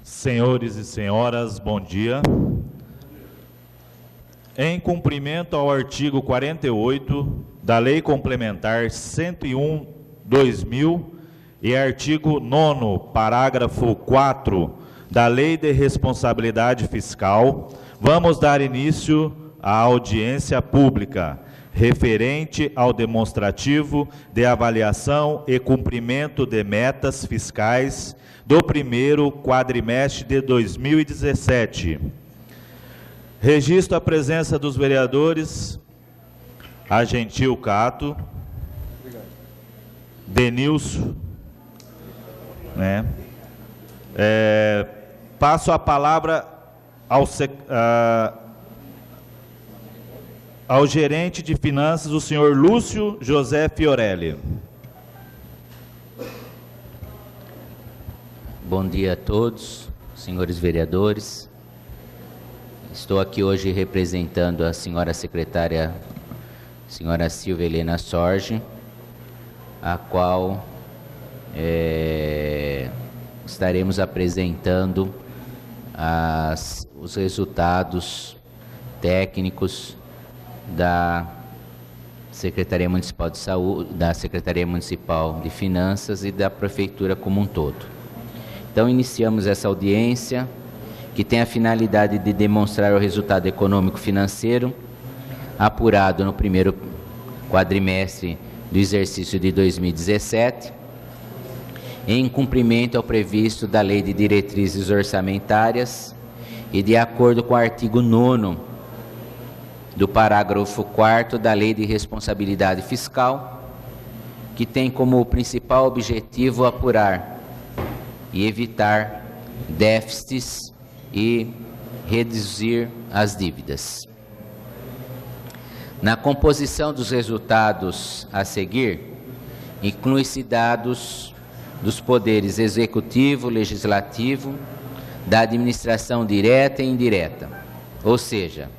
Senhores e senhoras, bom dia. Em cumprimento ao artigo 48 da Lei Complementar 101/2000 e artigo 9º, parágrafo 4 da Lei de Responsabilidade Fiscal, vamos dar início à audiência pública referente ao demonstrativo de avaliação e cumprimento de metas fiscais do primeiro quadrimestre de 2017. Registro a presença dos vereadores Agentil Cato, Denilson, passo a palavra ao gerente de finanças, o senhor Lúcio José Fiorelli. Bom dia a todos, senhores vereadores. Estou aqui hoje representando a senhora secretária, senhora Silvia Helena Sorge, a qual estaremos apresentando os resultados técnicos da Secretaria Municipal de Saúde, da Secretaria Municipal de Finanças e da Prefeitura como um todo. Então, iniciamos essa audiência, que tem a finalidade de demonstrar o resultado econômico-financeiro apurado no primeiro quadrimestre do exercício de 2017, em cumprimento ao previsto da Lei de Diretrizes Orçamentárias e de acordo com o artigo 9º do parágrafo 4º da Lei de Responsabilidade Fiscal, que tem como principal objetivo apurar e evitar déficits e reduzir as dívidas. Na composição dos resultados a seguir, inclui-se dados dos poderes executivo, legislativo, da administração direta e indireta, ou seja,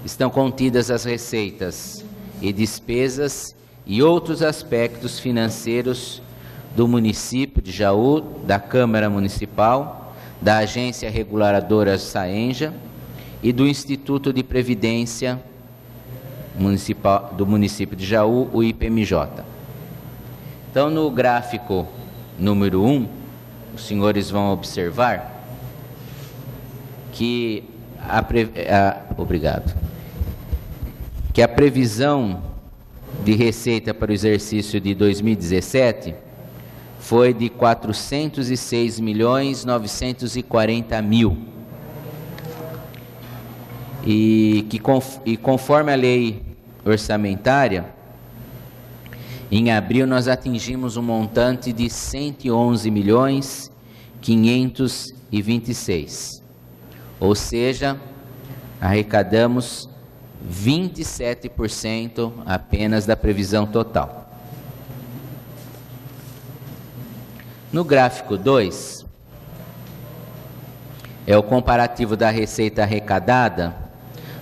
estão contidas as receitas e despesas e outros aspectos financeiros do município de Jaú, da Câmara Municipal, da Agência Reguladora SAENJA e do Instituto de Previdência Municipal do município de Jaú, o IPMJ. Então, no gráfico número 1, os senhores vão observar que que a previsão de receita para o exercício de 2017 foi de 406.940.000 e conforme a lei orçamentária, em abril nós atingimos um montante de 111.526.000, ou seja, arrecadamos 27% apenas da previsão total. No gráfico 2, é o comparativo da receita arrecadada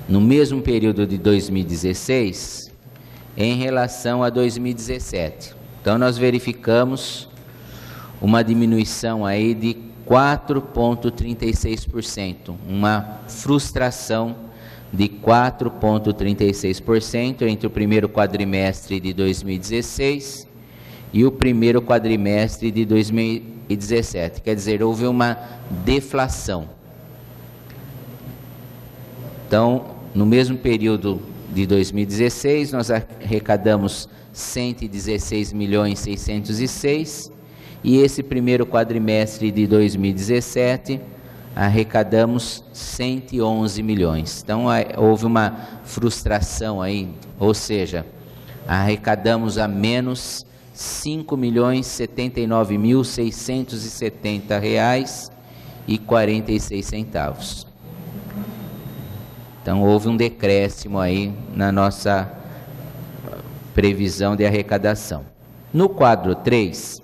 no mesmo período de 2016 em relação a 2017. Então, nós verificamos uma diminuição aí de 4,36%, uma frustração de 4,36% entre o primeiro quadrimestre de 2016 e o primeiro quadrimestre de 2017. Quer dizer, houve uma deflação. Então, no mesmo período de 2016, nós arrecadamos 116.606.000 e esse primeiro quadrimestre de 2017 arrecadamos 111 milhões. Então, houve uma frustração aí, ou seja, arrecadamos a menos R$ 5.079.670,46. Então houve um decréscimo aí na nossa previsão de arrecadação. No quadro 3,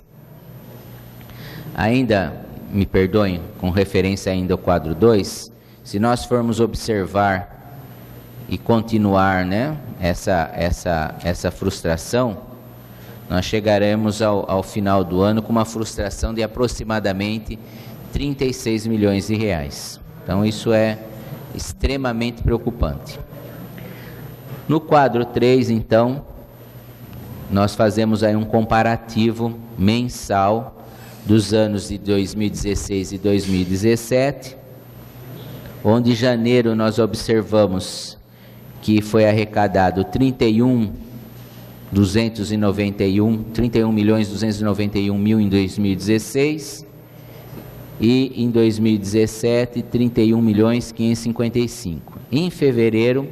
ainda, me perdoem, com referência ainda ao quadro 2, se nós formos observar e continuar, né, essa frustração, nós chegaremos ao final do ano com uma frustração de aproximadamente 36 milhões de reais. Então isso é extremamente preocupante. No quadro 3, então, nós fazemos aí um comparativo mensal dos anos de 2016 e 2017, onde em janeiro nós observamos que foi arrecadado 31.291.000 em 2016 e em 2017 31.555.000. Em fevereiro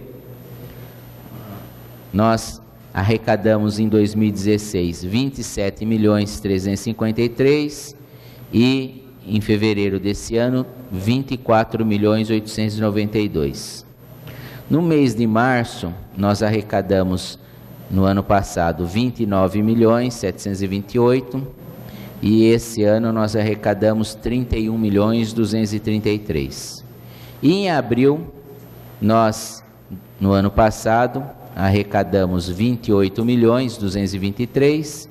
nós arrecadamos em 2016 27.353.000 e em fevereiro desse ano 24.892.000. No mês de março nós arrecadamos no ano passado 29.728.000 e esse ano nós arrecadamos 31.233.000. E em abril nós, no ano passado, arrecadamos 28.223.000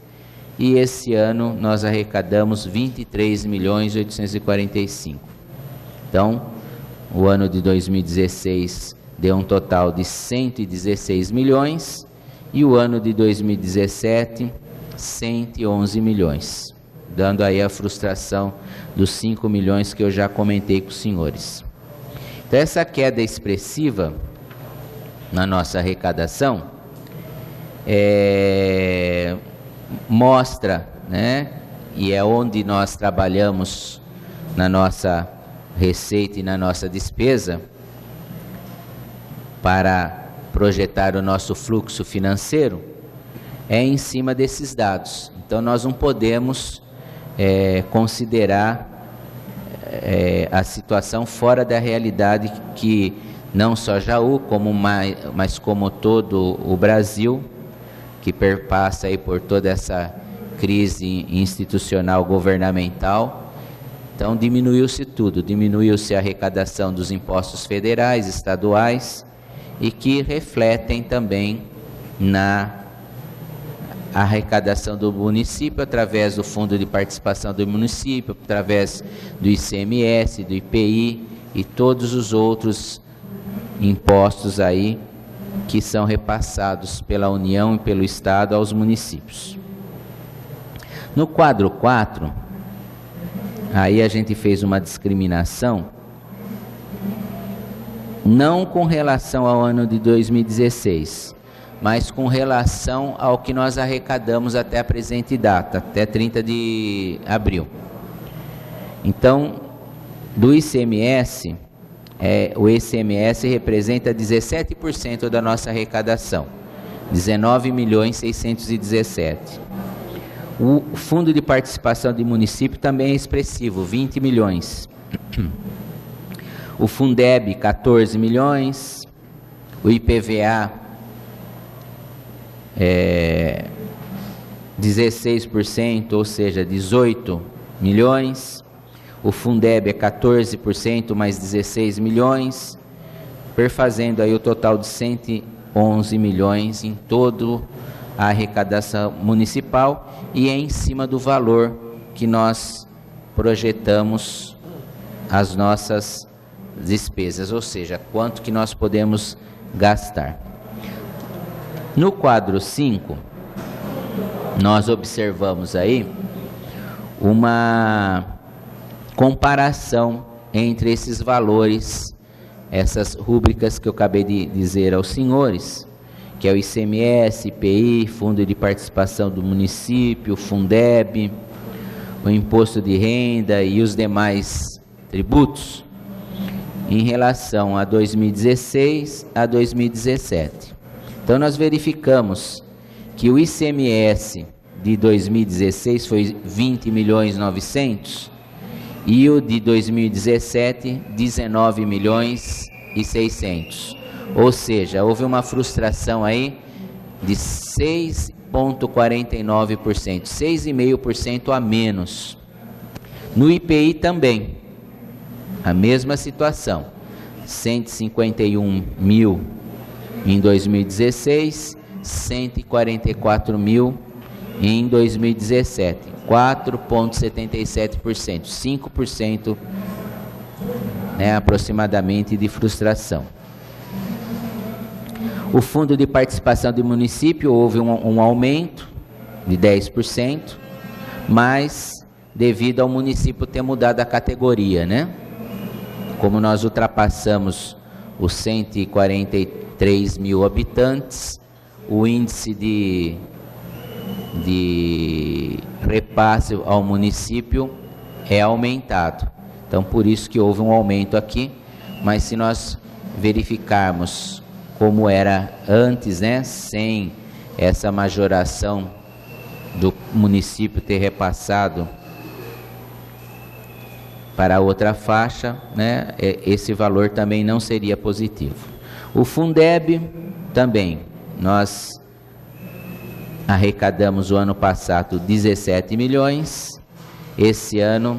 e esse ano nós arrecadamos 23.845.000. Então, o ano de 2016 deu um total de 116 milhões e o ano de 2017 111 milhões, dando aí a frustração dos 5 milhões que eu já comentei com os senhores. Então, essa queda expressiva na nossa arrecadação mostra, né, e é onde nós trabalhamos na nossa receita e na nossa despesa para projetar o nosso fluxo financeiro, é em cima desses dados. Então nós não podemos considerar a situação fora da realidade que não só Jaú, mas como todo o Brasil, que perpassa aí por toda essa crise institucional governamental. Então diminuiu-se tudo, diminuiu-se a arrecadação dos impostos federais, estaduais, e que refletem também na arrecadação do município, através do Fundo de Participação do Município, através do ICMS, do IPI e todos os outros impostos aí que são repassados pela União e pelo Estado aos municípios. No quadro 4, aí a gente fez uma discriminação, não com relação ao ano de 2016, mas com relação ao que nós arrecadamos até a presente data, até 30 de abril. Então, do ICMS, o ICMS representa 17% da nossa arrecadação, 19.617.000. O Fundo de Participação de Município também é expressivo, 20 milhões. O Fundeb, 14 milhões. O IPVA, 16%, ou seja, 18 milhões. O Fundeb é 14%, mais 16 milhões, perfazendo aí o total de 111 milhões em toda a arrecadação municipal, e é em cima do valor que nós projetamos as nossas despesas, ou seja, quanto que nós podemos gastar. No quadro 5, nós observamos aí uma comparação entre esses valores, essas rúbricas que eu acabei de dizer aos senhores, que é o ICMS, IPI, Fundo de Participação do Município, Fundeb, o Imposto de Renda e os demais tributos, em relação a 2016 a 2017. Então nós verificamos que o ICMS de 2016 foi 20.900.000 e o de 2017, 19.600.000. Ou seja, houve uma frustração aí de 6,49%, 6,5% a menos. No IPI também, a mesma situação, 151 mil em 2016, 144 mil em 2017, 4,77%, 5%, né, aproximadamente de frustração. O fundo de participação do município houve um aumento de 10%, mas devido ao município ter mudado a categoria, né? Como nós ultrapassamos os 143 mil habitantes, o índice de repasse ao município é aumentado. Então, por isso que houve um aumento aqui, mas se nós verificarmos como era antes, né, sem essa majoração do município ter repassado para outra faixa, né, esse valor também não seria positivo. O Fundeb também, nós arrecadamos o ano passado 17 milhões, esse ano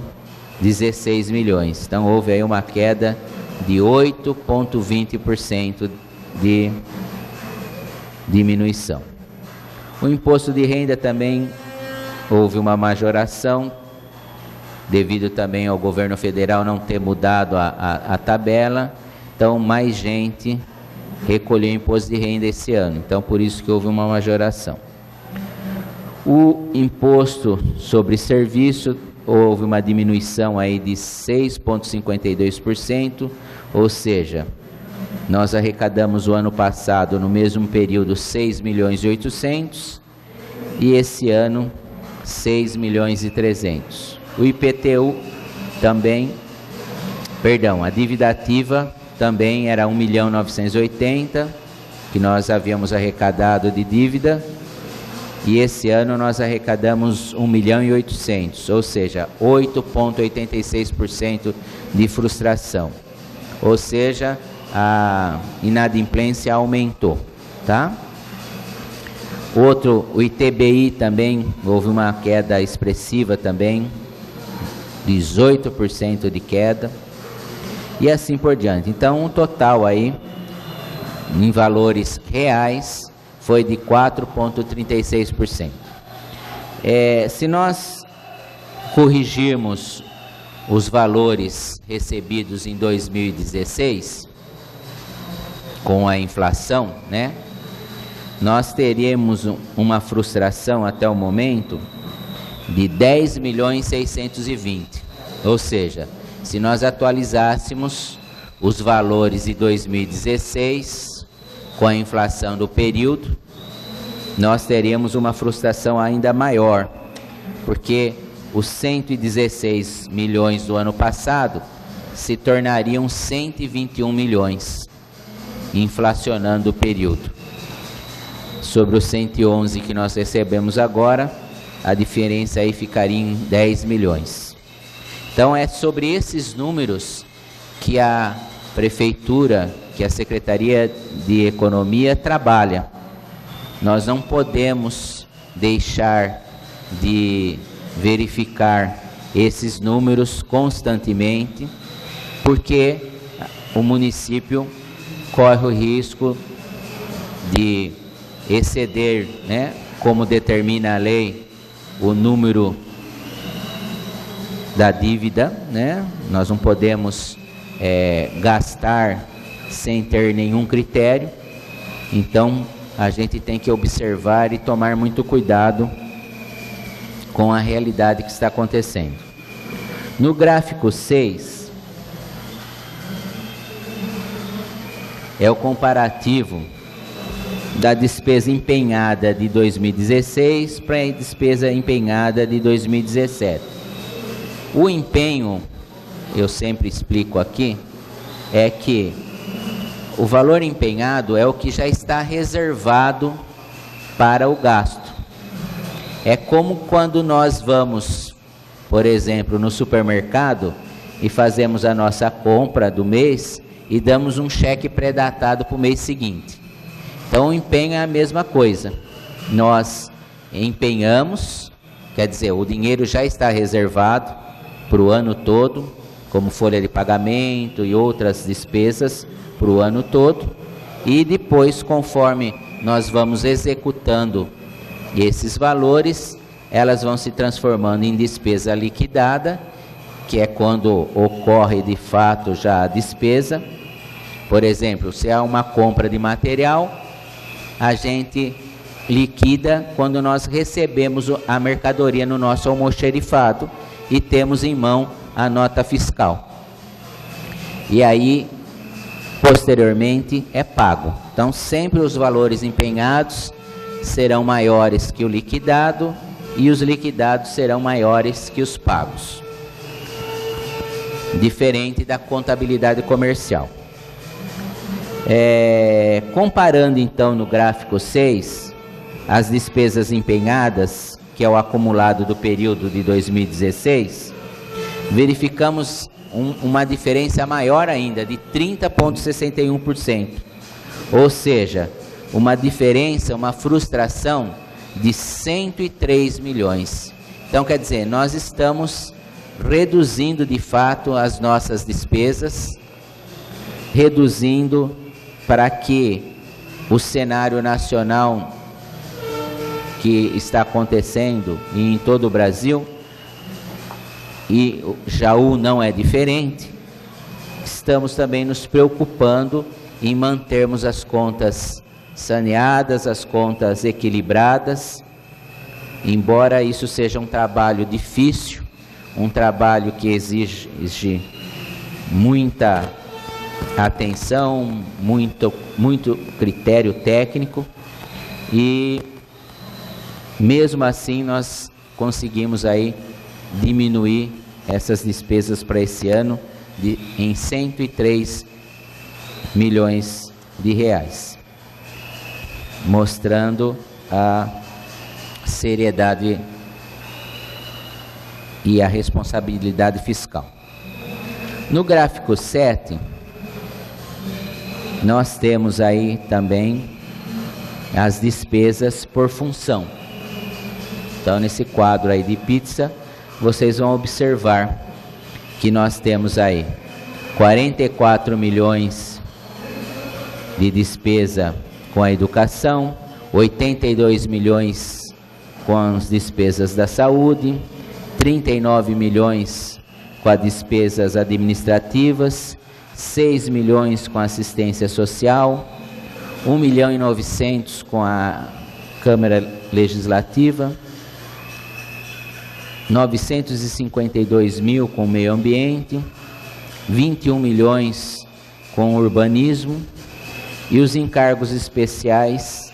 16 milhões. Então houve aí uma queda de 8,20% de diminuição. O imposto de renda também houve uma majoração, devido também ao governo federal não ter mudado a tabela, então mais gente recolheu imposto de renda esse ano, então por isso que houve uma majoração. O imposto sobre serviço, houve uma diminuição aí de 6,52%, ou seja, nós arrecadamos o ano passado, no mesmo período, 6 milhões e 800, e esse ano 6 milhões e 300. O IPTU também, perdão, a dívida ativa também era 1.980.000, que nós havíamos arrecadado de dívida, e esse ano nós arrecadamos 1.800.000, ou seja, 8,86% de frustração. Ou seja, a inadimplência aumentou, tá? Outro, o ITBI também, houve uma queda expressiva também, 18% de queda, e assim por diante. Então, o total aí, em valores reais, foi de 4,36%. Se nós corrigirmos os valores recebidos em 2016, com a inflação, né, nós teríamos uma frustração até o momento de 10.620.000, ou seja, se nós atualizássemos os valores de 2016 com a inflação do período, nós teríamos uma frustração ainda maior, porque os 116 milhões do ano passado se tornariam 121 milhões, inflacionando o período. Sobre os 111 que nós recebemos agora, a diferença aí ficaria em 10 milhões. Então é sobre esses números que a Prefeitura, que a Secretaria de Economia trabalha. Nós não podemos deixar de verificar esses números constantemente, porque o município corre o risco de exceder, né, como determina a lei, o número da dívida, né? Nós não podemos gastar sem ter nenhum critério, então a gente tem que observar e tomar muito cuidado com a realidade que está acontecendo. No gráfico 6, é o comparativo da despesa empenhada de 2016 para a despesa empenhada de 2017. O empenho, eu sempre explico aqui, é que o valor empenhado é o que já está reservado para o gasto. É como quando nós vamos, por exemplo, no supermercado e fazemos a nossa compra do mês e damos um cheque pré-datado para o mês seguinte. Então o empenho é a mesma coisa. Nós empenhamos, quer dizer, o dinheiro já está reservado para o ano todo, como folha de pagamento e outras despesas para o ano todo, e depois, conforme nós vamos executando esses valores, elas vão se transformando em despesa liquidada, que é quando ocorre de fato já a despesa. Por exemplo, se há uma compra de material, a gente liquida quando nós recebemos a mercadoria no nosso almoxerifado e temos em mão a nota fiscal. E aí, posteriormente, é pago. Então, sempre os valores empenhados serão maiores que o liquidado e os liquidados serão maiores que os pagos. Diferente da contabilidade comercial. Comparando então no gráfico 6, as despesas empenhadas, que é o acumulado do período de 2016, verificamos uma diferença maior ainda, de 30,61%. Ou seja, uma diferença, uma frustração de 103 milhões. Então, quer dizer, nós estamos reduzindo de fato as nossas despesas, reduzindo para que o cenário nacional que está acontecendo em todo o Brasil, e Jaú não é diferente, estamos também nos preocupando em mantermos as contas saneadas, as contas equilibradas, embora isso seja um trabalho difícil, um trabalho que exige muita atenção, muito critério técnico, e mesmo assim nós conseguimos aí diminuir essas despesas para esse ano em 103 milhões de reais, mostrando a seriedade e a responsabilidade fiscal. No gráfico 7, nós temos aí também as despesas por função. Então, nesse quadro aí de pizza, vocês vão observar que nós temos aí 44 milhões de despesa com a educação, 82 milhões com as despesas da saúde, 39 milhões com as despesas administrativas, 6 milhões com assistência social, 1.900.000 com a Câmara Legislativa, 952 mil com o meio ambiente, 21 milhões com o urbanismo, e os encargos especiais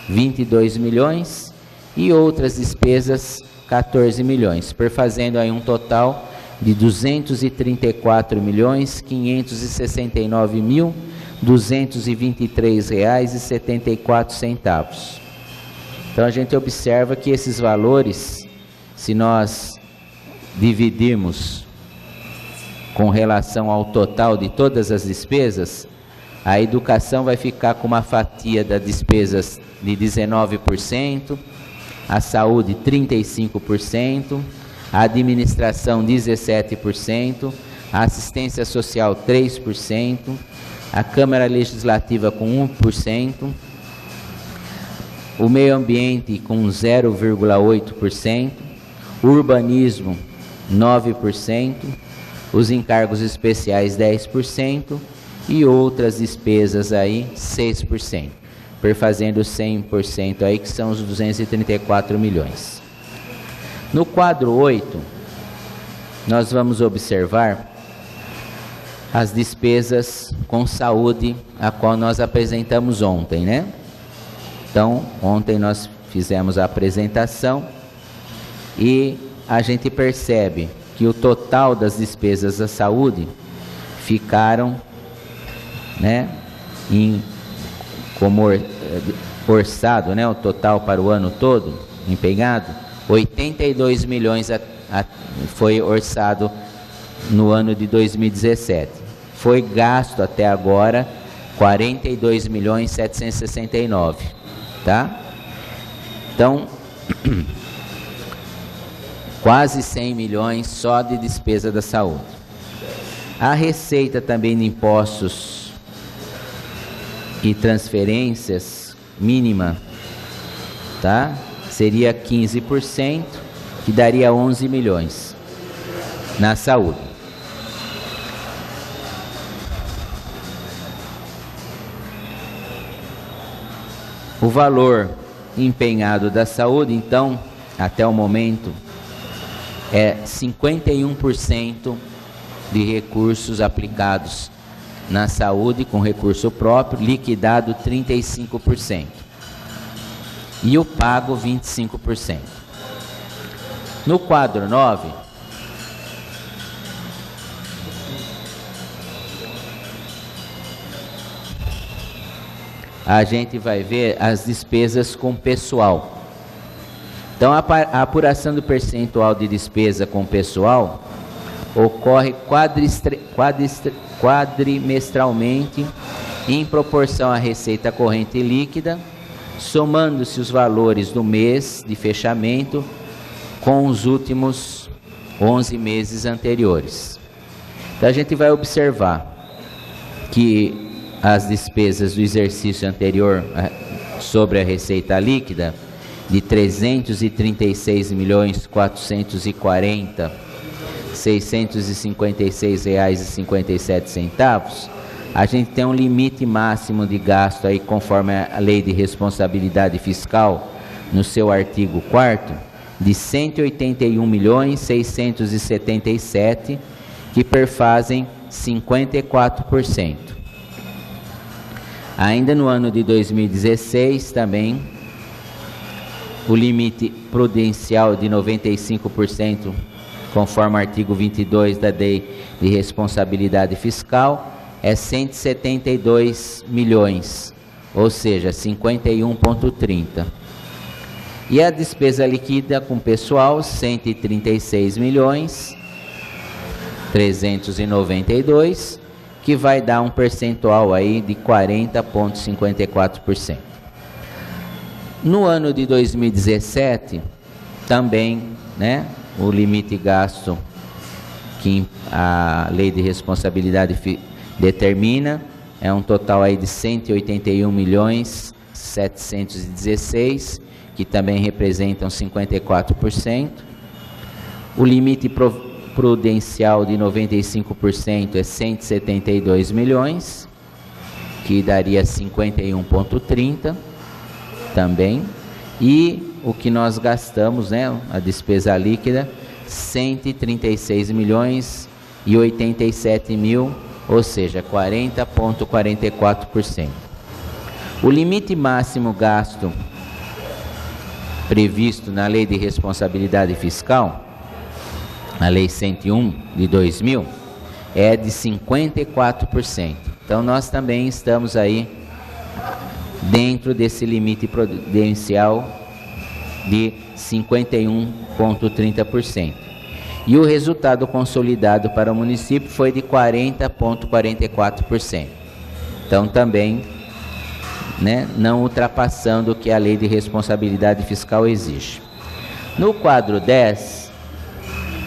22 milhões e outras despesas 14 milhões, perfazendo aí um total de 234.569.223 reais e 74 centavos. Então a gente observa que esses valores, se nós dividirmos com relação ao total de todas as despesas, a educação vai ficar com uma fatia das despesas de 19%, a saúde 35%, a administração 17%, a assistência social 3%, a Câmara Legislativa com 1%, o meio ambiente com 0,8%, o urbanismo 9%, os encargos especiais 10% e outras despesas aí 6%, perfazendo 100% aí, que são os 234 milhões. No quadro 8, nós vamos observar as despesas com saúde, a qual nós apresentamos ontem, né? Então, ontem nós fizemos a apresentação e a gente percebe que o total das despesas da saúde ficaram, né, como orçado, né, o total para o ano todo empenhado, 82 milhões foi orçado no ano de 2017. foi gasto até agora 42.769.000, tá? Então, quase 100 milhões só de despesa da saúde. A receita também de impostos e transferências mínima, tá? Seria 15%, que daria 11 milhões na saúde. O valor empenhado da saúde, então, até o momento, é 51% de recursos aplicados na saúde com recurso próprio, liquidado 35%. E o pago 25%. No quadro 9, a gente vai ver as despesas com pessoal. Então, a apuração do percentual de despesa com pessoal ocorre quadrimestralmente em proporção à receita corrente líquida, somando-se os valores do mês de fechamento com os últimos 11 meses anteriores. Então, a gente vai observar que as despesas do exercício anterior sobre a receita líquida de 336.440.656,57 reais, a gente tem um limite máximo de gasto aí, conforme a Lei de Responsabilidade Fiscal, no seu artigo 4º, de 181.677, que perfazem 54%. Ainda no ano de 2016, também, o limite prudencial de 95%, conforme o artigo 22 da Lei de Responsabilidade Fiscal, é 172 milhões, ou seja, 51,30. E a despesa líquida com pessoal, 136.392, que vai dar um percentual aí de 40,54%. No ano de 2017, também, né, o limite gasto que a Lei de Responsabilidade determina é um total aí de 181.716, que também representam 54%. O limite prudencial de 95% é 172 milhões, que daria 51,30 também. E o que nós gastamos, né, a despesa líquida, 136.087.000, ou seja, 40,44%. O limite máximo gasto previsto na Lei de Responsabilidade Fiscal, a Lei 101 de 2000, é de 54%. Então, nós também estamos aí dentro desse limite prudencial de 51,30%. E o resultado consolidado para o município foi de 40,44%. Então, também, né, não ultrapassando o que a Lei de Responsabilidade Fiscal exige. No quadro 10,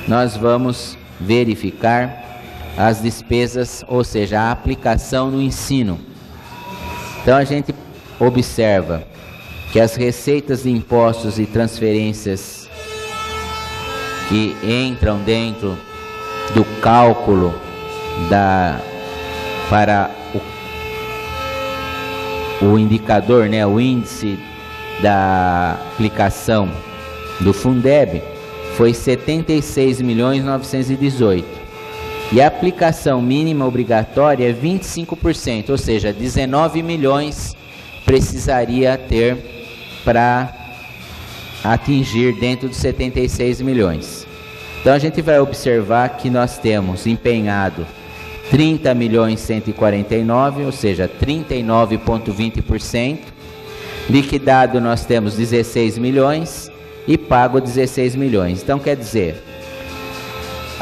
nós vamos verificar as despesas, ou seja, a aplicação no ensino. Então, a gente observa que as receitas de impostos e transferências que entram dentro do cálculo para o indicador, né, o índice da aplicação do Fundeb, foi 76.918.000. E a aplicação mínima obrigatória é 25%, ou seja, 19 milhões precisaria ter para atingir dentro dos 76 milhões. Então a gente vai observar que nós temos empenhado 30.149.000, ou seja, 39,20%. Liquidado nós temos 16 milhões e pago 16 milhões. Então quer dizer,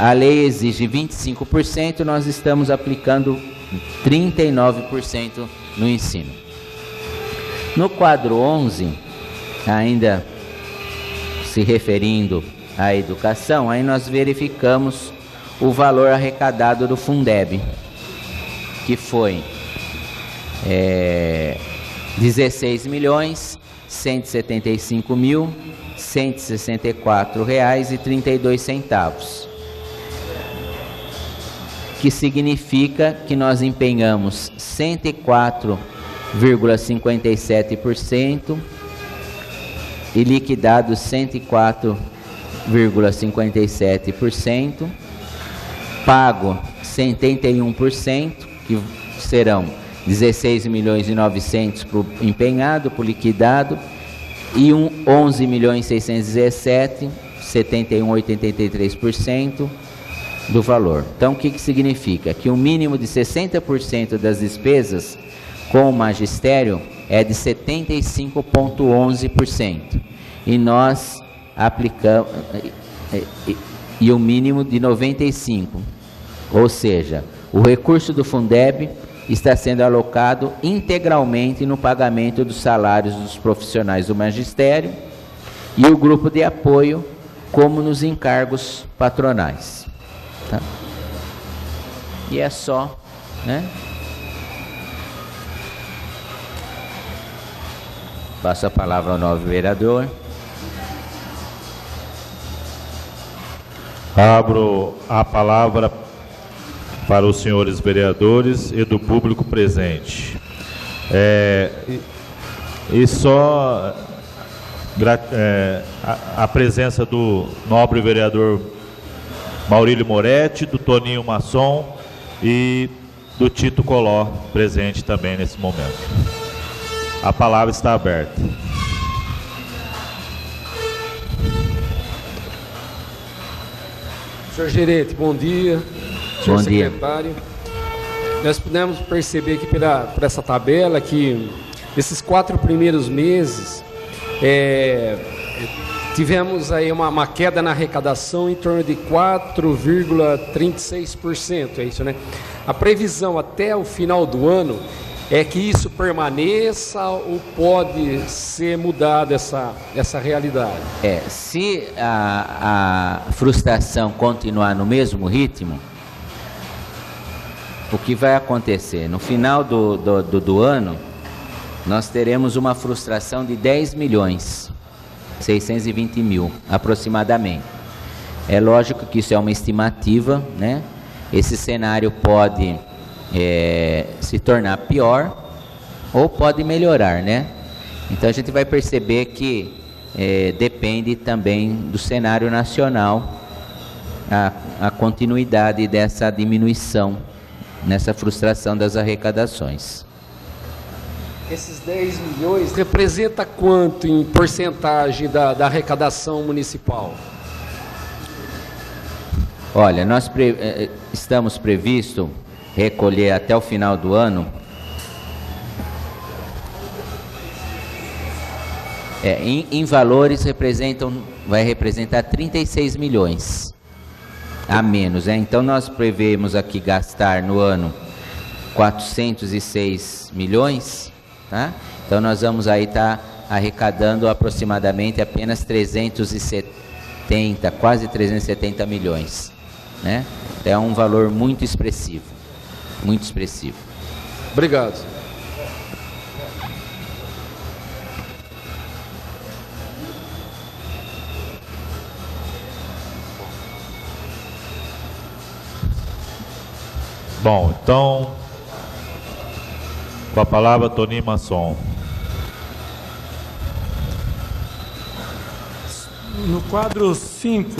A lei exige 25%, nós estamos aplicando 39% no ensino. No quadro 11, ainda se referindo à educação, aí nós verificamos o valor arrecadado do Fundeb, que foi R$16.175.164,32, que significa que nós empenhamos 104,57% e liquidados 104,57%, pago 71%, que serão 16.900.000 para o empenhado, para o liquidado, e 11.617.000, 71,83% do valor. Então, o que significa? Que o mínimo de 60% das despesas com o magistério é de 75,11%. E nós aplicamos, e o mínimo de 95%. Ou seja, o recurso do Fundeb está sendo alocado integralmente no pagamento dos salários dos profissionais do magistério e o grupo de apoio, como nos encargos patronais. Tá? E é só, né? Passo a palavra ao novo vereador. Abro a palavra para os senhores vereadores e do público presente. E só a presença do nobre vereador Maurílio Moretti, do Toninho Masson e do Tito Coló, presente também nesse momento. A palavra está aberta. Senhor gerente, bom dia. Senhor Bom dia. secretário. Nós pudemos perceber aqui por essa tabela que esses 4 primeiros meses tivemos aí uma queda na arrecadação em torno de 4,36%, é isso, né? A previsão até o final do ano é que isso permaneça ou pode ser mudada essa realidade? Se a frustração continuar no mesmo ritmo, o que vai acontecer? No final do ano, nós teremos uma frustração de 10.620.000 aproximadamente. É lógico que isso é uma estimativa, né? Esse cenário pode se tornar pior ou pode melhorar, né? Então a gente vai perceber que depende também do cenário nacional a continuidade dessa diminuição, nessa frustração das arrecadações. Esses 10 milhões representa quanto em porcentagem da arrecadação municipal? Olha, nós estamos previsto recolher até o final do ano em valores vai representar 36 milhões a menos, né? Então nós prevemos aqui gastar no ano 406 milhões, tá? Então nós vamos aí estar arrecadando aproximadamente apenas 370, quase 370 milhões, né? É um valor muito expressivo, muito expressivo. Obrigado. Bom, então, com a palavra, Toninho Masson. No quadro 5,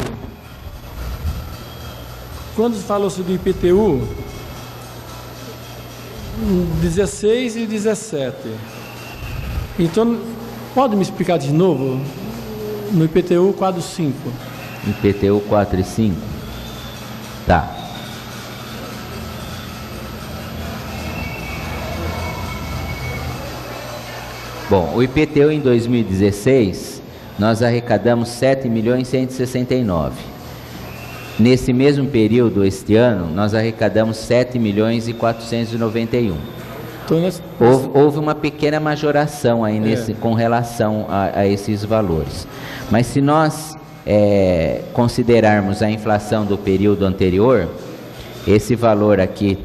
quando falou-se do IPTU, 16 e 17. Então, pode me explicar de novo? No IPTU, quadro 5. IPTU 4 e 5? Tá. Bom, o IPTU em 2016, nós arrecadamos 7.169.000. nesse mesmo período, este ano, nós arrecadamos 7.491.000. Houve uma pequena majoração aí com relação a esses valores. Mas se nós considerarmos a inflação do período anterior, esse valor aqui,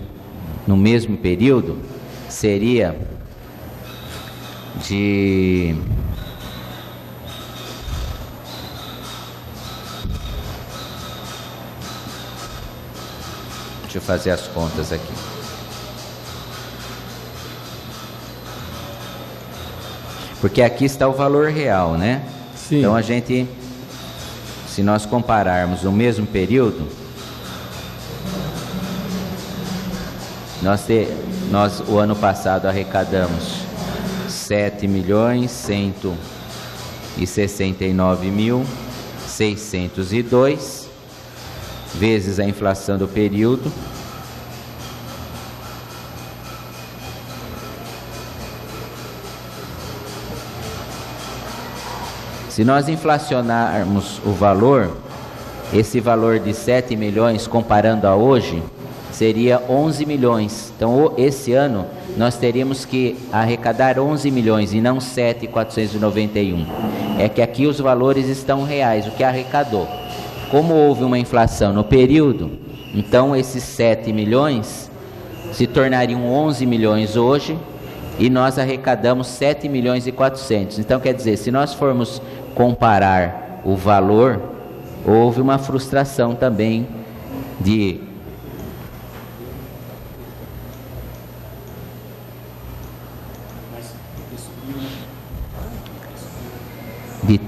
no mesmo período, seria de... Deixa eu fazer as contas aqui. Porque aqui está o valor real, né? Sim. Então a gente, se nós compararmos o mesmo período, nós o ano passado arrecadamos 7.169.602 vezes a inflação do período, se nós inflacionarmos o valor, esse valor de 7 milhões comparando a hoje, seria 11 milhões. Então, esse ano, nós teríamos que arrecadar 11 milhões e não 7.491. É que aqui os valores estão reais, o que arrecadou. Como houve uma inflação no período, então esses 7 milhões se tornariam 11 milhões hoje e nós arrecadamos 7.400.000. Então, quer dizer, se nós formos comparar o valor, houve uma frustração também de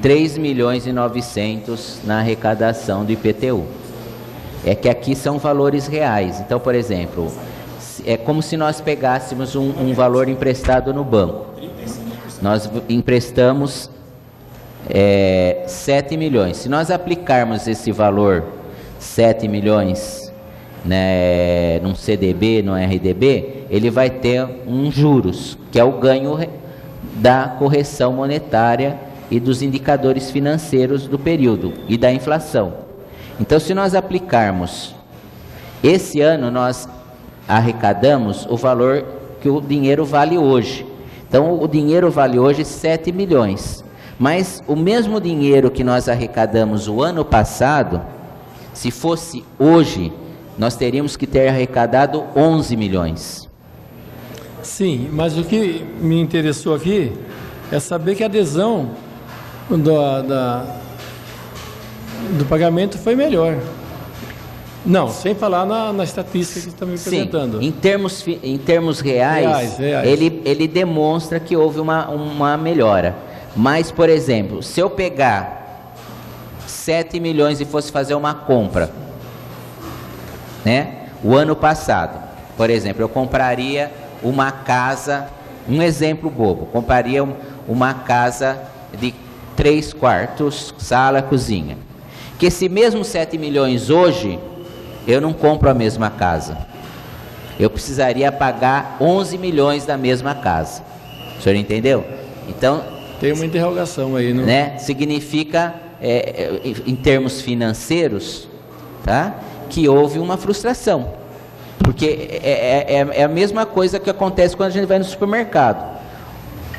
3.900.000 na arrecadação do IPTU. É que aqui são valores reais. Então, por exemplo, é como se nós pegássemos um valor emprestado no banco. Nós emprestamos 7 milhões. Se nós aplicarmos esse valor 7 milhões, né, num CDB, no RDB, ele vai ter um juros, que é o ganho da correção monetária e dos indicadores financeiros do período e da inflação. Então, se nós aplicarmos, esse ano nós arrecadamos o valor que o dinheiro vale hoje. Então, o dinheiro vale hoje 7 milhões. Mas o mesmo dinheiro que nós arrecadamos o ano passado, se fosse hoje, nós teríamos que ter arrecadado 11 milhões. Sim, mas o que me interessou aqui é saber que a adesão do pagamento foi melhor. Não, sem falar na estatística que você está me apresentando. Sim, em termos reais. Ele demonstra que houve uma melhora. Mas, por exemplo, se eu pegar 7 milhões e fosse fazer uma compra, né? O ano passado, por exemplo, eu compraria uma casa, um exemplo bobo, compraria uma casa de 3 quartos, sala, cozinha. Que esse mesmo 7 milhões hoje, eu não compro a mesma casa. Eu precisaria pagar 11 milhões da mesma casa. O senhor entendeu? Então, tem uma interrogação aí, não? Né? Significa, em termos financeiros, tá? Que houve uma frustração. Porque é a mesma coisa que acontece quando a gente vai no supermercado.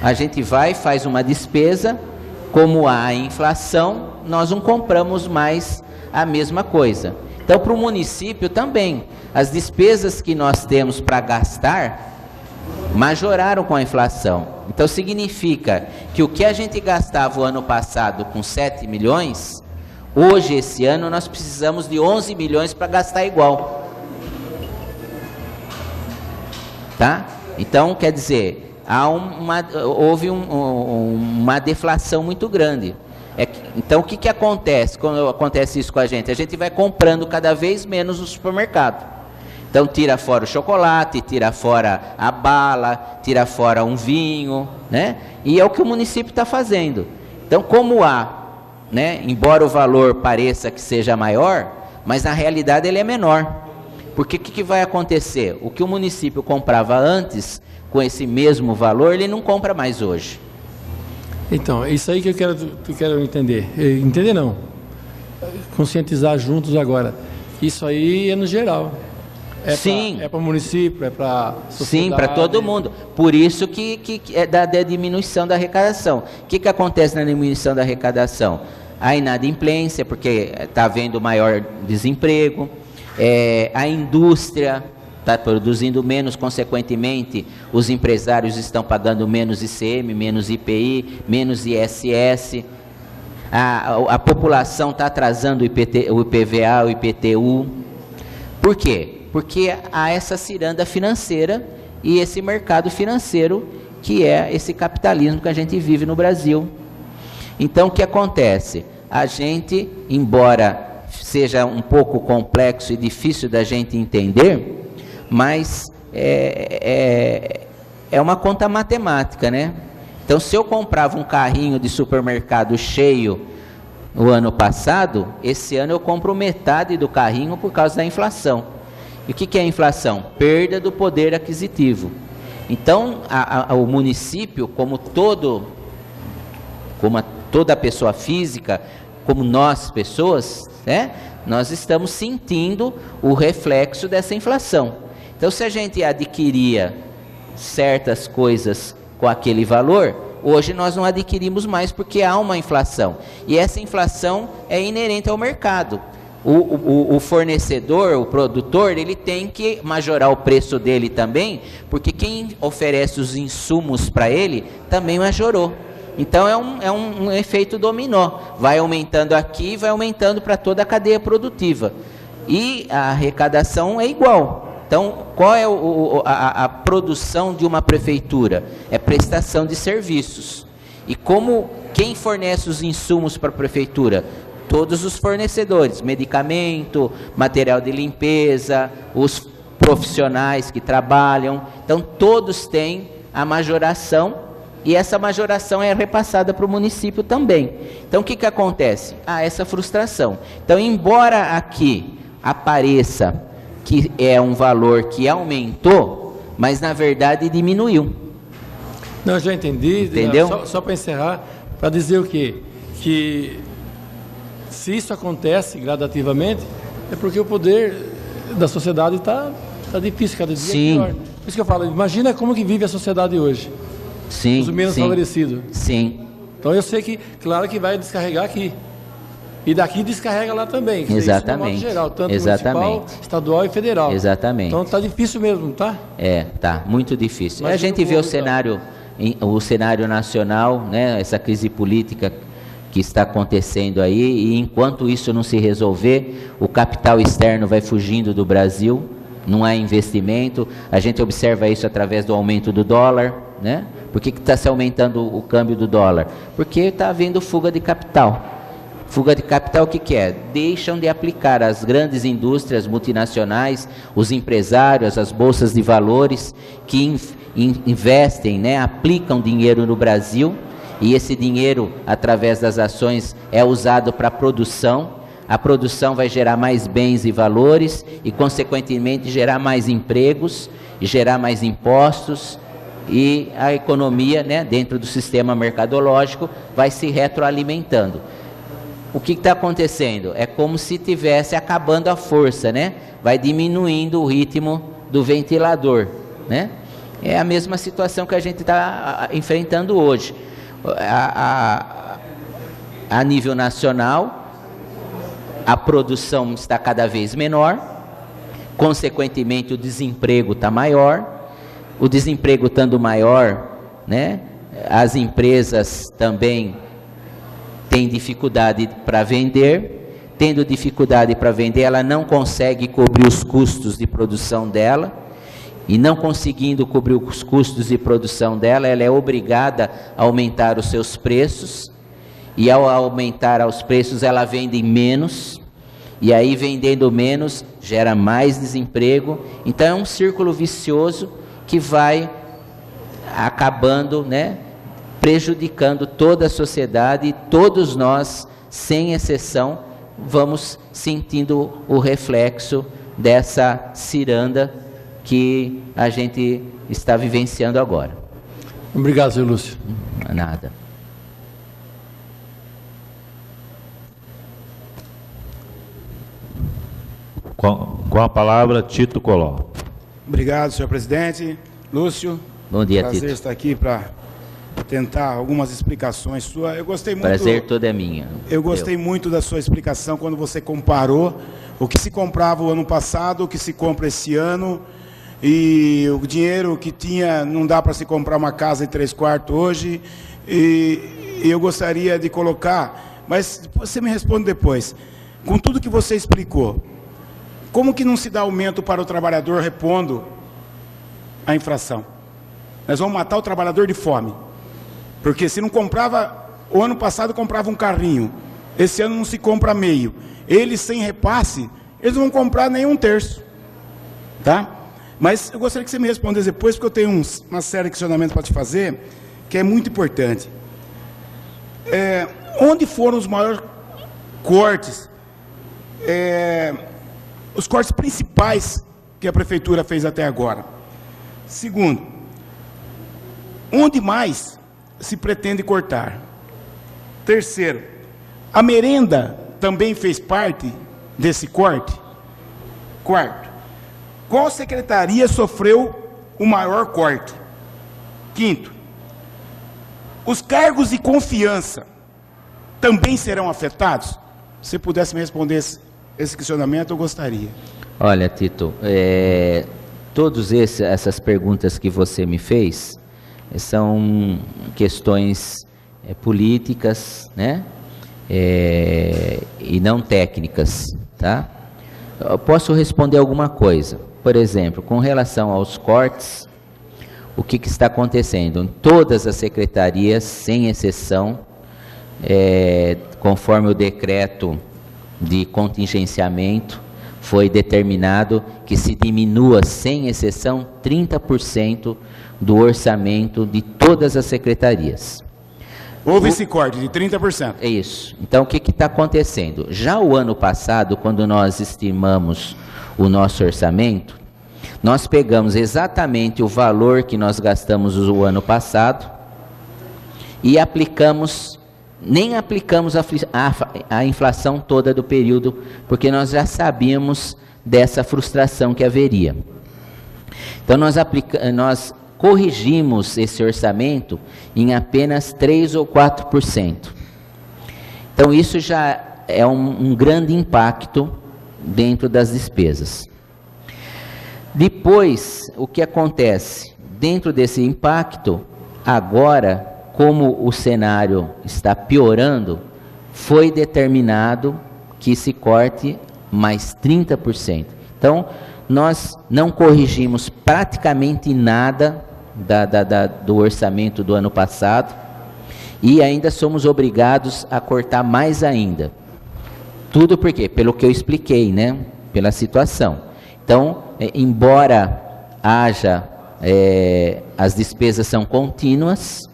A gente vai, faz uma despesa, como há inflação, nós não compramos mais a mesma coisa. Então, para o município também, as despesas que nós temos para gastar majoraram com a inflação. Então, significa que o que a gente gastava o ano passado com 7 milhões, hoje, esse ano, nós precisamos de 11 milhões para gastar igual. Tá? Então, quer dizer, houve uma deflação muito grande. Então, o que acontece quando acontece isso com a gente? A gente vai comprando cada vez menos no supermercado. Então, tira fora o chocolate, tira fora a bala, tira fora um vinho, né? E é o que o município está fazendo. Então, como há, né, embora o valor pareça que seja maior, mas na realidade ele é menor. Porque o que vai acontecer? O que o município comprava antes, com esse mesmo valor, ele não compra mais hoje. Então, é isso aí que eu quero entender. Entender não, conscientizar juntos agora. Isso aí é no geral. Sim. É para o município, é para Sim, para todo mundo. Por isso que é da diminuição da arrecadação. O que acontece na diminuição da arrecadação? A inadimplência, porque está havendo maior desemprego, a indústria está produzindo menos, consequentemente, os empresários estão pagando menos ICM, menos IPI, menos ISS, a população está atrasando o IPVA, o IPTU. Por quê? Porque há essa ciranda financeira e esse mercado financeiro, que é esse capitalismo que a gente vive no Brasil. Então, o que acontece? A gente, embora seja um pouco complexo e difícil da gente entender, mas é uma conta matemática, né? Então, se eu comprava um carrinho de supermercado cheio o ano passado, esse ano eu compro metade do carrinho por causa da inflação. E o que é a inflação? Perda do poder aquisitivo. Então, o município, como toda pessoa física, como nós pessoas, né, nós estamos sentindo o reflexo dessa inflação. Então, se a gente adquiria certas coisas com aquele valor, hoje nós não adquirimos mais porque há uma inflação. E essa inflação é inerente ao mercado. O fornecedor, o produtor, ele tem que majorar o preço dele também, porque quem oferece os insumos para ele também majorou. Então é um efeito dominó, vai aumentando aqui, vai aumentando para toda a cadeia produtiva. E a arrecadação é igual. Então, qual é a produção de uma prefeitura? É prestação de serviços. E quem fornece os insumos para a prefeitura? Todos os fornecedores, medicamento, material de limpeza, os profissionais que trabalham. Então, todos têm a majoração e essa majoração é repassada para o município também. Então, o que acontece? Essa frustração. Então, embora aqui apareça que é um valor que aumentou, mas na verdade diminuiu. Não, eu já entendi. Entendeu? Só para encerrar, para dizer o quê? Que se isso acontece gradativamente, é porque o poder da sociedade está difícil, cada dia pior. Por isso que eu falo, imagina como que vive a sociedade hoje. Sim, os menos favorecidos. Sim. Então eu sei que, claro que vai descarregar aqui. E daqui descarrega lá também. Exatamente. Isso, de modo geral, tanto Exatamente. municipal, estadual e federal. Exatamente. Então está difícil mesmo, tá? Tá muito difícil. Mas a gente vê o cenário nacional, né, essa crise política que está acontecendo aí, e enquanto isso não se resolver, o capital externo vai fugindo do Brasil, não há investimento. A gente observa isso através do aumento do dólar, né? Por que está se aumentando o câmbio do dólar? Porque está havendo fuga de capital. Fuga de capital, o que é? Deixam de aplicar as grandes indústrias multinacionais, os empresários, as bolsas de valores que investem, né, aplicam dinheiro no Brasil, e esse dinheiro, através das ações, é usado para a produção. A produção vai gerar mais bens e valores e, consequentemente, gerar mais empregos, e gerar mais impostos, e a economia, né, dentro do sistema mercadológico, vai se retroalimentando. O que está acontecendo? É como se estivesse acabando a força, né? Vai diminuindo o ritmo do ventilador, né? É a mesma situação que a gente está enfrentando hoje. A nível nacional, a produção está cada vez menor, consequentemente o desemprego está maior. O desemprego estando maior, né? As empresas também tem dificuldade para vender, tendo dificuldade para vender, ela não consegue cobrir os custos de produção dela, e não conseguindo cobrir os custos de produção dela, ela é obrigada a aumentar os seus preços, e ao aumentar os preços ela vende menos, e aí vendendo menos gera mais desemprego. Então é um círculo vicioso que vai acabando, né, prejudicando toda a sociedade, e todos nós, sem exceção, vamos sentindo o reflexo dessa ciranda que a gente está vivenciando agora. Obrigado, senhor Lúcio. Nada. Com a palavra, Tito Coló. Obrigado, senhor presidente. Lúcio, Bom dia, prazer Tito. estar aqui para tentar algumas explicações suas. Eu gostei muito. Prazer todo é minha. Eu gostei muito da sua explicação quando você comparou o que se comprava o ano passado, o que se compra esse ano, e o dinheiro que tinha, não dá para se comprar uma casa de 3 quartos hoje, e eu gostaria de colocar, mas você me responde depois, com tudo que você explicou, como que não se dá aumento para o trabalhador repondo a inflação? Nós vamos matar o trabalhador de fome, porque se não comprava, o ano passado comprava um carrinho, esse ano não se compra meio, eles sem repasse, eles não vão comprar nem 1/3, tá? Mas eu gostaria que você me respondesse depois, porque eu tenho uma série de questionamentos para te fazer, que é muito importante. Onde foram os maiores cortes, os cortes principais que a prefeitura fez até agora? Segundo, onde mais se pretende cortar? Terceiro, a merenda também fez parte desse corte? Quarto, qual secretaria sofreu o maior corte? Quinto, os cargos de confiança também serão afetados? Se pudesse me responder esse questionamento, eu gostaria. Olha, Tito, todas essas perguntas que você me fez são questões políticas, né? E não técnicas, tá? Eu posso responder alguma coisa. Por exemplo, com relação aos cortes, o que está acontecendo? Em todas as secretarias, sem exceção, conforme o decreto de contingenciamento, foi determinado que se diminua, sem exceção, 30% do orçamento de todas as secretarias. Houve esse corte de 30%. É isso. Então, o que está acontecendo? Já o ano passado, quando nós estimamos o nosso orçamento, nós pegamos exatamente o valor que nós gastamos o ano passado e nem aplicamos a inflação toda do período, porque nós já sabíamos dessa frustração que haveria. Então, nós corrigimos esse orçamento em apenas 3 ou 4%. Então, isso já é um grande impacto dentro das despesas. Depois, o que acontece? Dentro desse impacto, agora, como o cenário está piorando, foi determinado que se corte mais 30%. Então, nós não corrigimos praticamente nada do orçamento do ano passado e ainda somos obrigados a cortar mais ainda. Tudo por quê? Pelo que eu expliquei, né? Pela situação. Então, embora haja, as despesas são contínuas,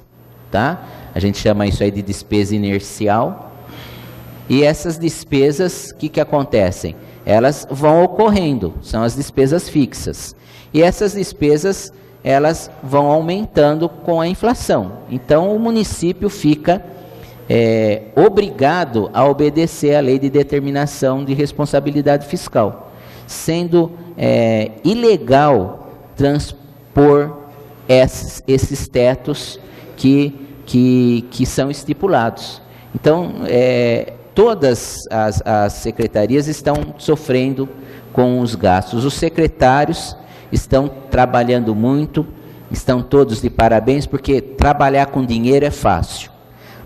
tá? A gente chama isso aí de despesa inercial. E essas despesas, o que acontecem? Elas vão ocorrendo, são as despesas fixas. E essas despesas, elas vão aumentando com a inflação. Então, o município fica obrigado a obedecer à lei de determinação de responsabilidade fiscal, sendo ilegal transpor esses tetos que são estipulados. Então, todas as secretarias estão sofrendo com os gastos. Os secretários estão trabalhando muito, estão todos de parabéns, porque trabalhar com dinheiro é fácil,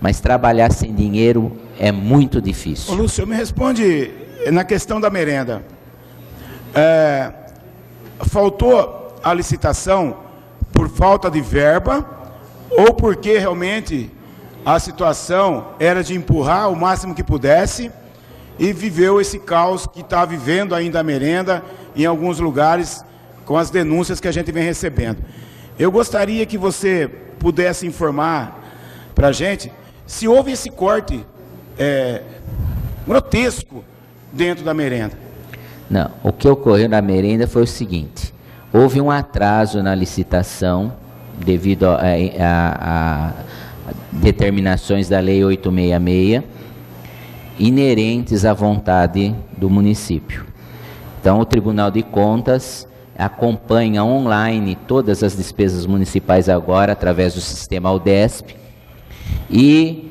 mas trabalhar sem dinheiro é muito difícil. Ô, Lúcio, me responde na questão da merenda. Faltou a licitação por falta de verba ou porque realmente a situação era de empurrar o máximo que pudesse e viveu esse caos que está vivendo ainda a merenda em alguns lugares com as denúncias que a gente vem recebendo? Eu gostaria que você pudesse informar para a gente se houve esse corte grotesco dentro da merenda. Não, o que ocorreu na merenda foi o seguinte: houve um atraso na licitação devido a determinações da Lei 866, inerentes à vontade do município. Então, o Tribunal de Contas acompanha online todas as despesas municipais agora, através do sistema UDESP, e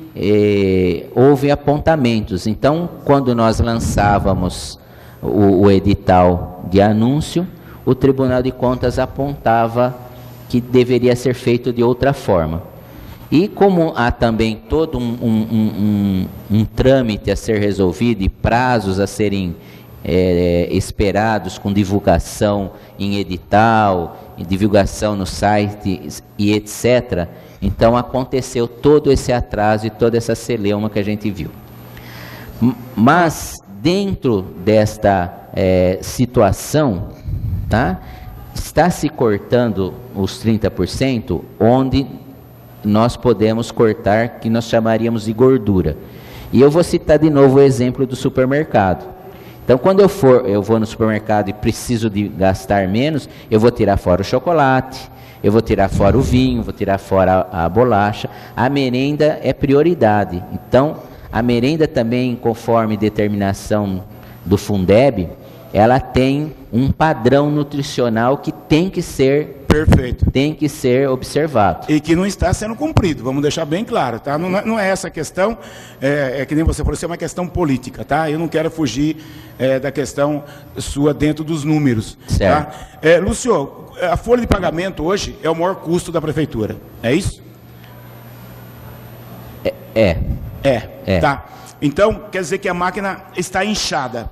houve apontamentos. Então, quando nós lançávamos o edital de anúncio, o Tribunal de Contas apontava que deveria ser feito de outra forma. E como há também todo um trâmite a ser resolvido e prazos a serem esperados com divulgação em edital, em divulgação no site e etc., então aconteceu todo esse atraso e toda essa celeuma que a gente viu. Mas dentro desta situação, tá, está se cortando os 30%, onde nós podemos cortar, que nós chamaríamos de gordura. E eu vou citar de novo o exemplo do supermercado. Então, quando eu vou no supermercado e preciso de gastar menos, eu vou tirar fora o chocolate, eu vou tirar fora o vinho, vou tirar fora a bolacha. A merenda é prioridade. Então, a merenda também, conforme determinação do Fundeb, ela tem um padrão nutricional que tem que ser perfeito, tem que ser observado. E que não está sendo cumprido, vamos deixar bem claro, tá? Não é essa questão, que nem você falou, isso é uma questão política, tá? Eu não quero fugir da questão sua dentro dos números, certo. Tá? Lúcio, a folha de pagamento hoje é o maior custo da prefeitura, é isso? Tá. Então, quer dizer que a máquina está inchada.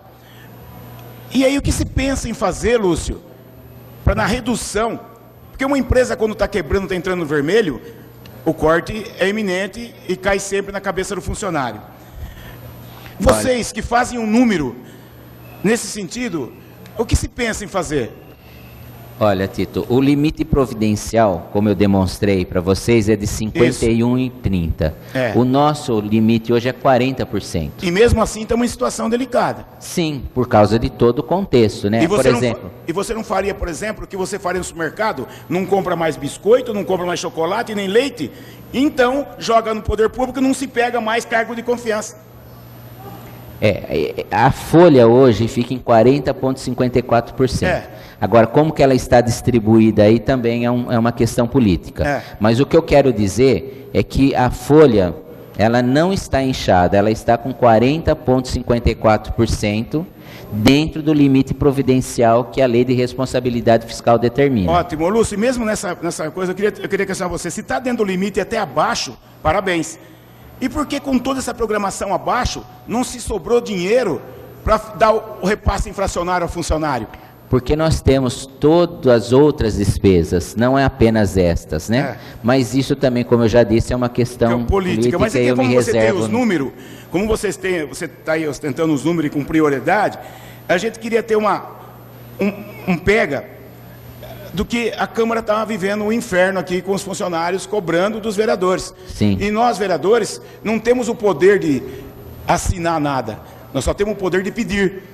E aí o que se pensa em fazer, Lúcio, para na redução, porque uma empresa quando está quebrando, está entrando no vermelho, o corte é iminente e cai sempre na cabeça do funcionário. Vocês que fazem um número nesse sentido, o que se pensa em fazer? Olha, Tito, o limite providencial, como eu demonstrei para vocês, é de 51,30. O nosso limite hoje é 40%. E mesmo assim estamos em situação delicada. Sim, por causa de todo o contexto, né? Por exemplo. E você não faria, por exemplo, o que você faria no supermercado? Não compra mais biscoito, não compra mais chocolate, nem leite? Então, joga no poder público e não se pega mais cargo de confiança. A folha hoje fica em 40,54%. Agora, como que ela está distribuída aí também é uma questão política. Mas o que eu quero dizer é que a folha, ela não está inchada, ela está com 40,54% dentro do limite providencial que a Lei de Responsabilidade Fiscal determina. Ótimo, Lúcio, e mesmo nessa coisa, eu queria questionar você, se está dentro do limite e até abaixo, parabéns. E por que com toda essa programação abaixo, não se sobrou dinheiro para dar o repasse inflacionário ao funcionário? Porque nós temos todas as outras despesas, não é apenas estas, né? Mas isso também, como eu já disse, é uma questão política. Mas aqui, como você tem os números, como você está aí ostentando os números com prioridade, a gente queria ter um pega do que a Câmara estava vivendo um inferno aqui com os funcionários cobrando dos vereadores. Sim. E nós, vereadores, não temos o poder de assinar nada, nós só temos o poder de pedir.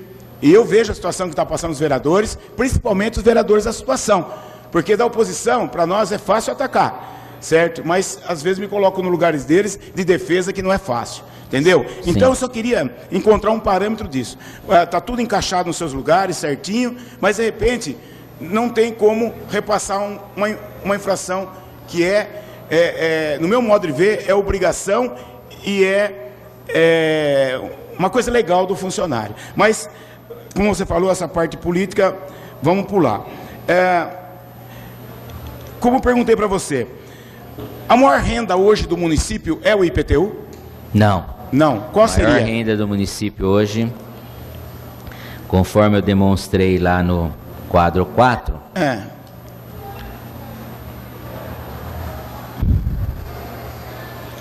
E eu vejo a situação que está passando os vereadores, principalmente os vereadores da situação, porque da oposição, para nós é fácil atacar, certo? Mas às vezes me coloco no lugar deles de defesa que não é fácil, entendeu? Sim. Então eu só queria encontrar um parâmetro disso. Está tudo encaixado nos seus lugares, certinho, mas de repente não tem como repassar uma infração que no meu modo de ver, é obrigação e uma coisa legal do funcionário. Mas como você falou, essa parte política, vamos pular. Como eu perguntei para você, a maior renda hoje do município é o IPTU? Não. Não. Qual seria? A maior renda do município hoje, conforme eu demonstrei lá no quadro 4,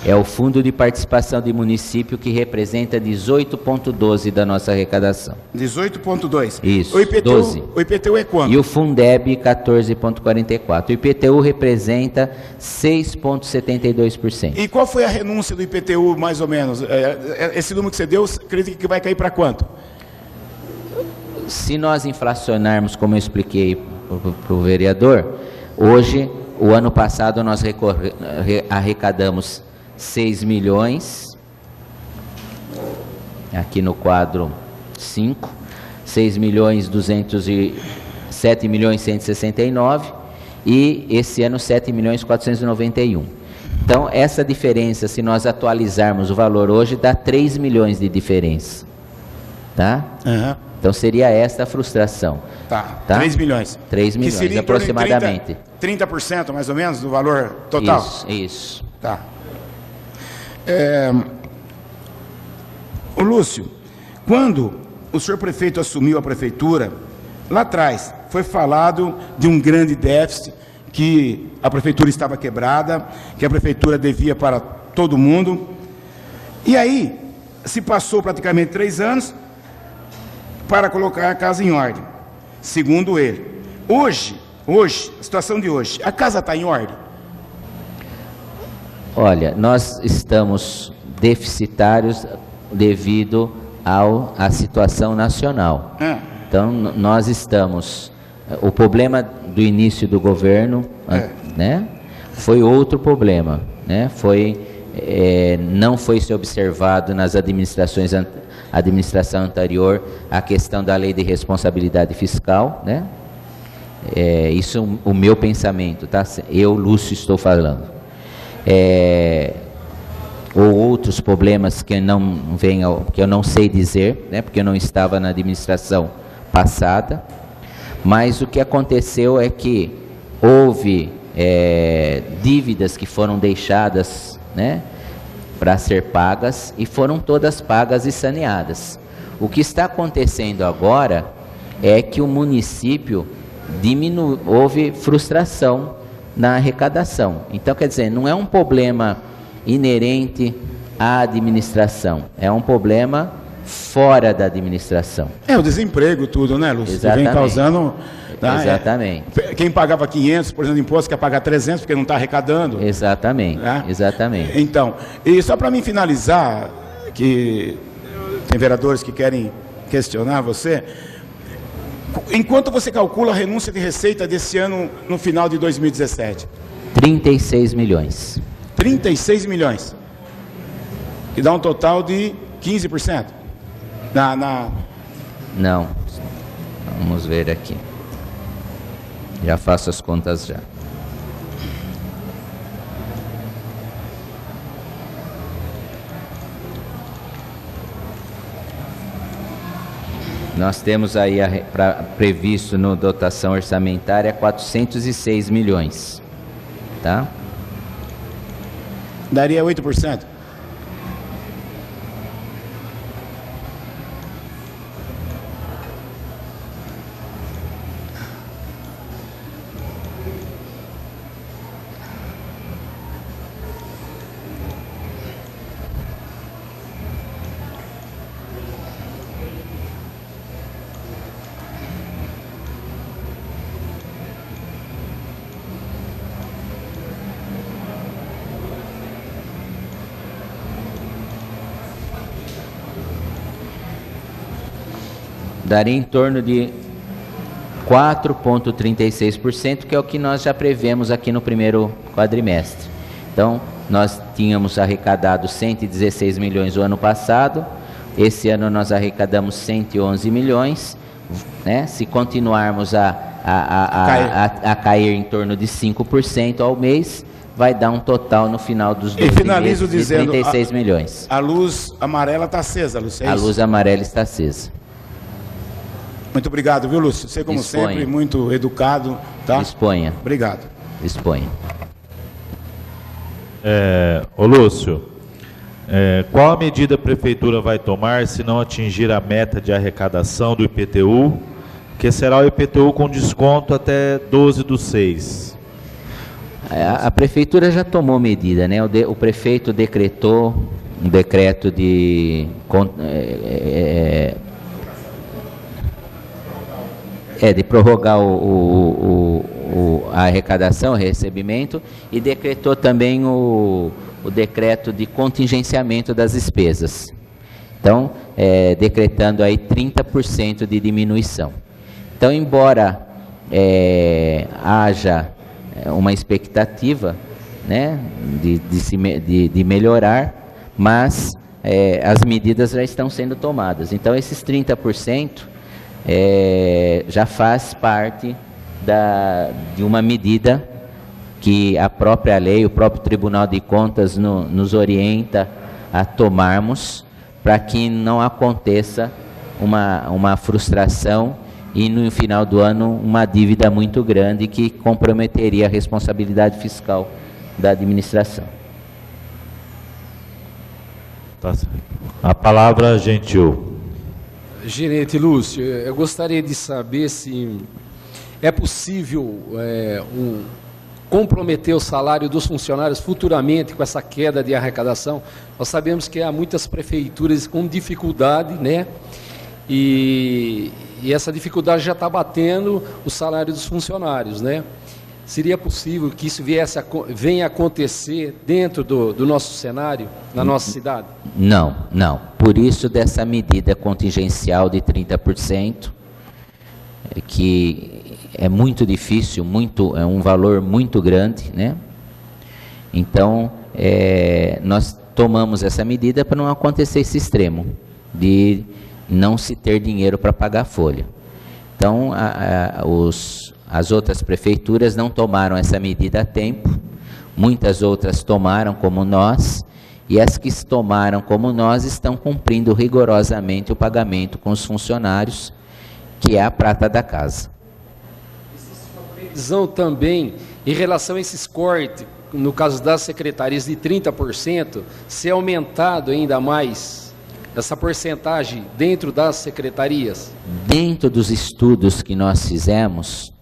é o Fundo de Participação de Município, que representa 18,12% da nossa arrecadação. 18,2%? Isso, o IPTU, 12%. O IPTU é quanto? E o Fundeb, 14,44%. O IPTU representa 6,72%. E qual foi a renúncia do IPTU, mais ou menos? Esse número que você deu, acredita que vai cair para quanto? Se nós inflacionarmos, como eu expliquei para o vereador, hoje, o ano passado, nós arrecadamos 6 milhões, aqui no quadro 5, 7.169.000 e esse ano 7.491.000. Então, essa diferença, se nós atualizarmos o valor hoje, dá 3 milhões de diferença. Tá? Uhum. Então, seria esta a frustração. Tá. Tá? 3 milhões. 3 milhões, que seria aproximadamente. 30% mais ou menos do valor total? Isso. Tá. Ô Lúcio, quando o senhor prefeito assumiu a prefeitura, lá atrás foi falado de um grande déficit, que a prefeitura estava quebrada, que a prefeitura devia para todo mundo. E aí, se passou praticamente 3 anos para colocar a casa em ordem, segundo ele. Hoje, a situação de hoje, a casa está em ordem? Olha, nós estamos deficitários devido à situação nacional. Então, nós estamos... O problema do início do governo, né, foi outro problema, né? Não foi se observado nas administração anterior a questão da lei de responsabilidade fiscal, né? Isso o meu pensamento, tá? Eu, Lúcio, estou falando. Ou outros problemas que eu não sei dizer, né? Porque eu não estava na administração passada. Mas o que aconteceu é que houve dívidas que foram deixadas, né, para ser pagas, e foram todas pagas e saneadas. O que está acontecendo agora é que o município houve frustração na arrecadação. Então, quer dizer, não é um problema inerente à administração, é um problema fora da administração. O desemprego, tudo, né, Lúcio? Exatamente. Que vem causando... Tá? Exatamente. Quem pagava 500, por exemplo, de imposto, quer pagar 300 porque não está arrecadando. Exatamente, né? Exatamente. Então, e só para mim finalizar, que tem vereadores que querem questionar você, enquanto você calcula a renúncia de receita desse ano no final de 2017? 36 milhões. 36 milhões. Que dá um total de 15%. Não. Vamos ver aqui. Já faço as contas já. Nós temos aí previsto no dotação orçamentária 406 milhões. Tá? Daria 8%? Daria em torno de 4,36%, que é o que nós já prevemos aqui no primeiro quadrimestre. Então, nós tínhamos arrecadado 116 milhões o ano passado, esse ano nós arrecadamos 111 milhões, né? Se continuarmos a cair em torno de 5% ao mês, vai dar um total no final dos 12 meses de 36 milhões. A luz amarela está acesa, Lúcio, A luz amarela está acesa. Muito obrigado, viu, Lúcio? Você, como sempre, muito educado, tá? Disponha. Obrigado. Disponha. Ô Lúcio, qual a medida a prefeitura vai tomar se não atingir a meta de arrecadação do IPTU, que será o IPTU com desconto até 12/6? A prefeitura já tomou medida, né? O prefeito decretou um decreto de prorrogar a arrecadação, o recebimento, e decretou também o decreto de contingenciamento das despesas. Então, decretando aí 30% de diminuição. Então, embora haja uma expectativa, né, de melhorar, mas as medidas já estão sendo tomadas. Então, esses 30%, já faz parte de uma medida que a própria lei, o próprio Tribunal de Contas nos orienta a tomarmos, para que não aconteça uma frustração e no final do ano uma dívida muito grande que comprometeria a responsabilidade fiscal da administração. A palavra, Gentil. Gerente Lúcio, eu gostaria de saber se é possível comprometer o salário dos funcionários futuramente com essa queda de arrecadação. Nós sabemos que há muitas prefeituras com dificuldade, né? E essa dificuldade já está batendo o salário dos funcionários, né? Seria possível que isso venha a acontecer dentro do nosso cenário, na nossa cidade? Não. Por isso dessa medida contingencial de 30%, que é muito difícil, é um valor muito grande, né? Então, nós tomamos essa medida para não acontecer esse extremo, de não se ter dinheiro para pagar a folha. Então, as outras prefeituras não tomaram essa medida a tempo, muitas outras tomaram como nós, e as que tomaram como nós estão cumprindo rigorosamente o pagamento com os funcionários, que é a prata da casa. Existe uma previsão também em relação a esses cortes, no caso das secretarias de 30%, ser aumentado ainda mais essa porcentagem dentro das secretarias? Dentro dos estudos que nós fizemos,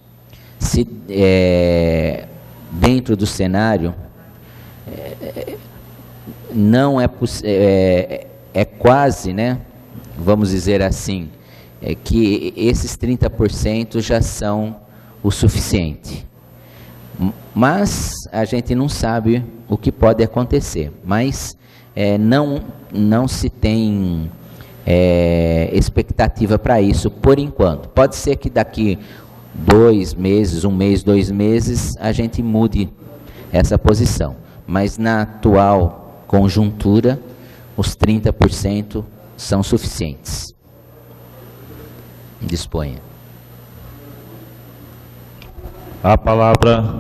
dentro do cenário, não é quase, né, vamos dizer assim, que esses 30% já são o suficiente. Mas a gente não sabe o que pode acontecer, mas não se tem expectativa para isso por enquanto. Pode ser que daqui 2 meses, 1 mês, 2 meses, a gente mude essa posição, mas na atual conjuntura, os 30% são suficientes. Disponha. A palavra.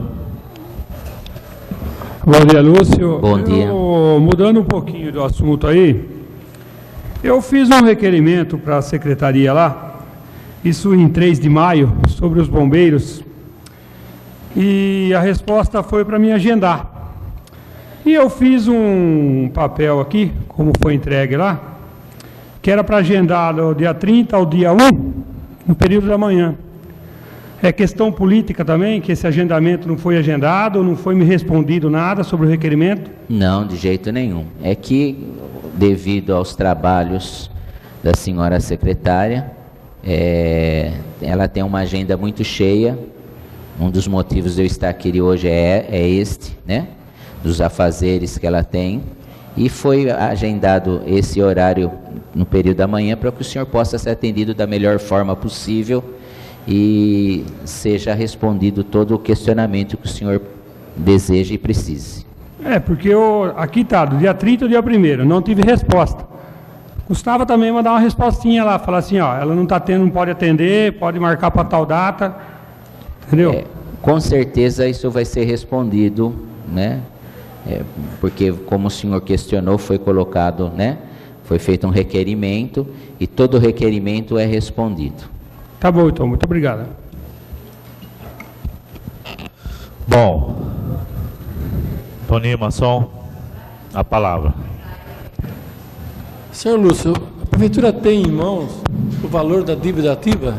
Bom dia, Lúcio. Bom dia. Mudando um pouquinho do assunto aí, eu fiz um requerimento para a secretaria lá, isso em 3 de maio, sobre os bombeiros, e a resposta foi para me agendar. E eu fiz um papel aqui, como foi entregue lá, que era para agendar do dia 30 ao dia 1, no período da manhã. É questão política também, que esse agendamento não foi agendado, não foi me respondido nada sobre o requerimento? Não, de jeito nenhum. É que, devido aos trabalhos da senhora secretária, ela tem uma agenda muito cheia. Um dos motivos de eu estar aqui hoje é este, né? Dos afazeres que ela tem. E foi agendado esse horário no período da manhã para que o senhor possa ser atendido da melhor forma possível e seja respondido todo o questionamento que o senhor deseja e precise. Porque aqui está, do dia 30 ao dia 1º, não tive resposta. Gustavo também mandar uma respostinha lá, falar assim, ó, ela não está tendo, não pode atender, pode marcar para tal data, entendeu? Com certeza isso vai ser respondido, né? Porque como o senhor questionou, foi colocado, né? Foi feito um requerimento e todo requerimento é respondido. Tá bom, então, muito obrigado. Bom, Toninho Masson, a palavra. Senhor Lúcio, a prefeitura tem em mãos o valor da dívida ativa?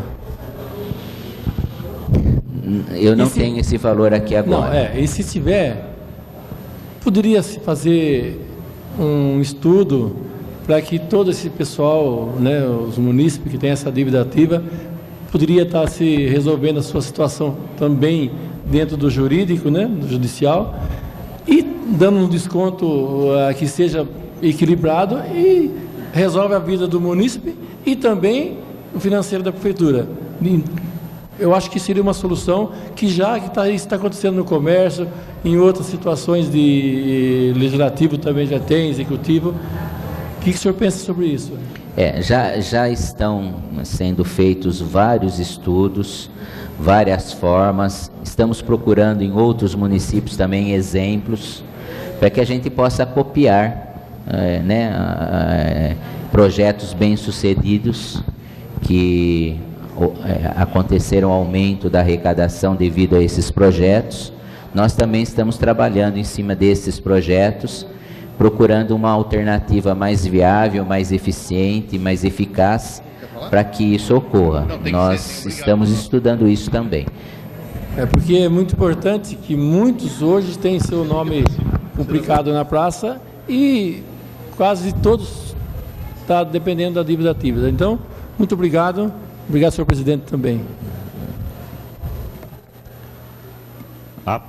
Eu não tenho esse valor aqui agora. Não, e se tiver, poderia-se fazer um estudo para que todo esse pessoal, né, os munícipes que têm essa dívida ativa, poderia estar se resolvendo a sua situação também dentro do jurídico, né, do judicial, e dando um desconto que seja equilibrado e resolve a vida do munícipe e também o financeiro da prefeitura. Eu acho que seria uma solução que já está acontecendo no comércio, em outras situações de legislativo também já tem, executivo. O que o senhor pensa sobre isso? Já estão sendo feitos vários estudos, várias formas. Estamos procurando em outros municípios também exemplos para que a gente possa copiar projetos bem-sucedidos que aconteceram aumento da arrecadação devido a esses projetos. Nós também estamos trabalhando em cima desses projetos, procurando uma alternativa mais viável, mais eficiente, mais eficaz para que isso ocorra. Nós estamos estudando isso também. Porque é muito importante que muitos hoje têm seu nome complicado na praça e quase todos estão dependendo da dívida ativa. Então, muito obrigado. Obrigado, senhor presidente, também. A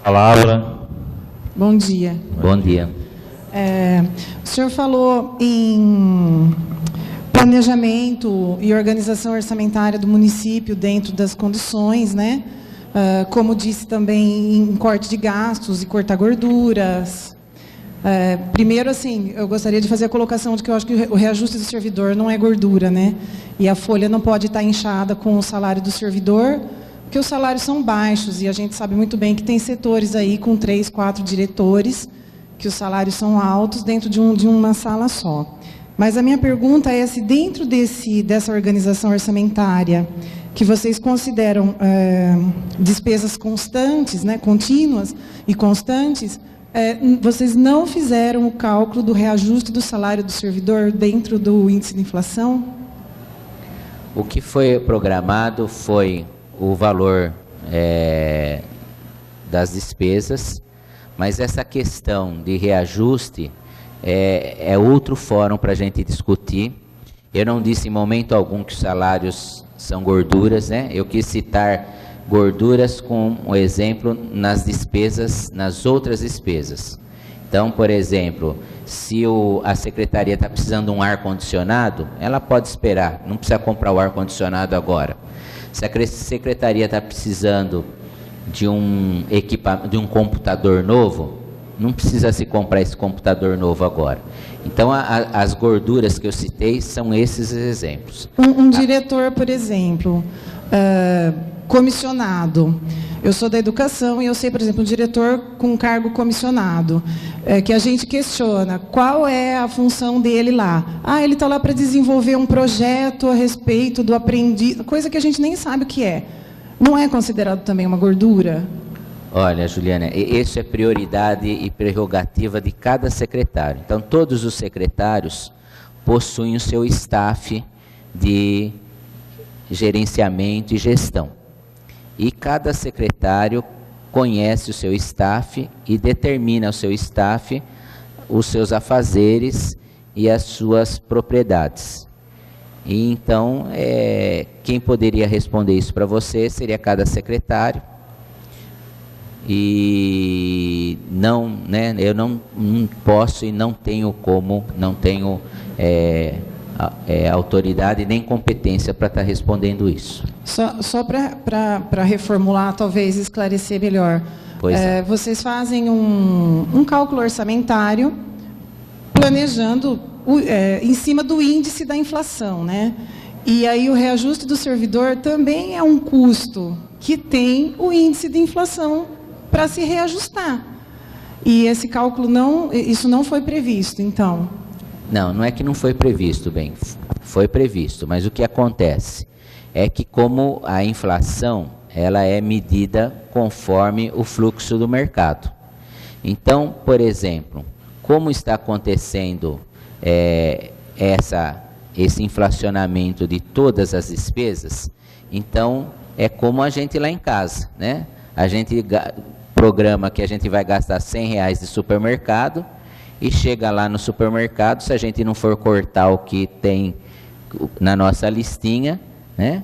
palavra. Bom dia. Bom dia. O senhor falou em planejamento e organização orçamentária do município dentro das condições, né? Como disse também em corte de gastos e cortar gorduras. Primeiro, assim, eu gostaria de fazer a colocação de que eu acho que o reajuste do servidor não é gordura, né? E a folha não pode estar inchada com o salário do servidor, porque os salários são baixos e a gente sabe muito bem que tem setores aí com 3, 4 diretores, que os salários são altos dentro de uma sala só. Mas a minha pergunta é se dentro dessa organização orçamentária, que vocês consideram despesas constantes, né, contínuas e constantes, vocês não fizeram o cálculo do reajuste do salário do servidor dentro do índice de inflação? O que foi programado foi o valor das despesas, mas essa questão de reajuste é outro fórum para a gente discutir. Eu não disse em momento algum que os salários são gorduras, né? Eu quis citar gorduras com um exemplo nas despesas, nas outras despesas. Então, por exemplo, se a secretaria está precisando de um ar-condicionado, ela pode esperar, não precisa comprar o ar-condicionado agora. Se a secretaria está precisando de um computador novo, não precisa se comprar esse computador novo agora. Então, as gorduras que eu citei são esses exemplos. Um diretor, por exemplo, comissionado. Eu sou da educação e eu sei, por exemplo, um diretor com cargo comissionado, que a gente questiona qual é a função dele lá. Ele está lá para desenvolver um projeto a respeito do aprendiz, coisa que a gente nem sabe o que é. Não é considerado também uma gordura? Olha, Juliana, isso é prioridade e prerrogativa de cada secretário. Então, todos os secretários possuem o seu staff de gerenciamento e gestão. E cada secretário conhece o seu staff e determina ao seu staff os seus afazeres e as suas propriedades. E então, quem poderia responder isso para você seria cada secretário. E não, né, eu não posso e não tenho como, não tenho autoridade nem competência para estar respondendo isso. Só para reformular, talvez esclarecer melhor. Vocês fazem um cálculo orçamentário planejando em cima do índice da inflação, né? E aí o reajuste do servidor também é um custo que tem o índice de inflação para se reajustar. E esse cálculo isso não foi previsto, então? Não é que não foi previsto, foi previsto, mas o que acontece é que como a inflação, ela é medida conforme o fluxo do mercado. Então, por exemplo, como está acontecendo esse inflacionamento de todas as despesas, então é como a gente lá em casa, né? A gente programa que a gente vai gastar R$100 de supermercado e chega lá no supermercado, se a gente não for cortar o que tem na nossa listinha, né,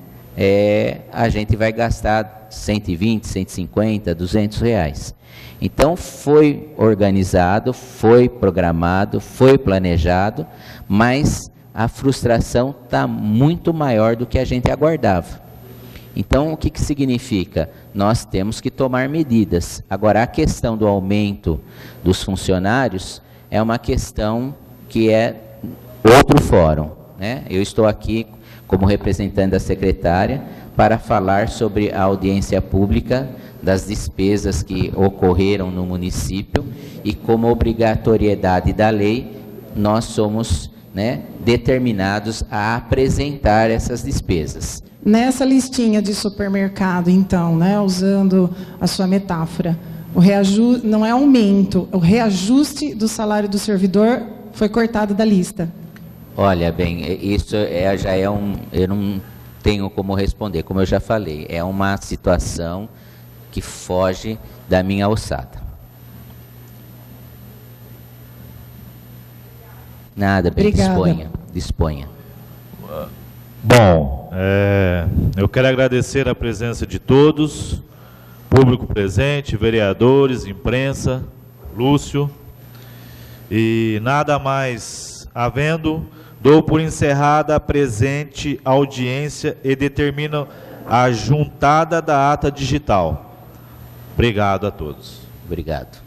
a gente vai gastar 120, 150, R$200. Então foi organizado, foi programado, foi planejado, mas a frustração está muito maior do que a gente aguardava. Então, o que significa? Nós temos que tomar medidas. Agora, a questão do aumento dos funcionários, é uma questão que é outro fórum, né? Eu estou aqui como representante da secretária para falar sobre a audiência pública das despesas que ocorreram no município e como obrigatoriedade da lei, nós somos, né, determinados a apresentar essas despesas. Nessa listinha de supermercado, então, né, usando a sua metáfora, o reajuste não é aumento, o reajuste do salário do servidor foi cortado da lista. Olha, bem, isso já é eu não tenho como responder, como eu já falei, é uma situação que foge da minha alçada. Nada, bem, Obrigada. disponha. Bom, eu quero agradecer a presença de todos, público presente, vereadores, imprensa, Lúcio, e nada mais havendo, dou por encerrada a presente audiência e determino a juntada da ata digital. Obrigado a todos. Obrigado.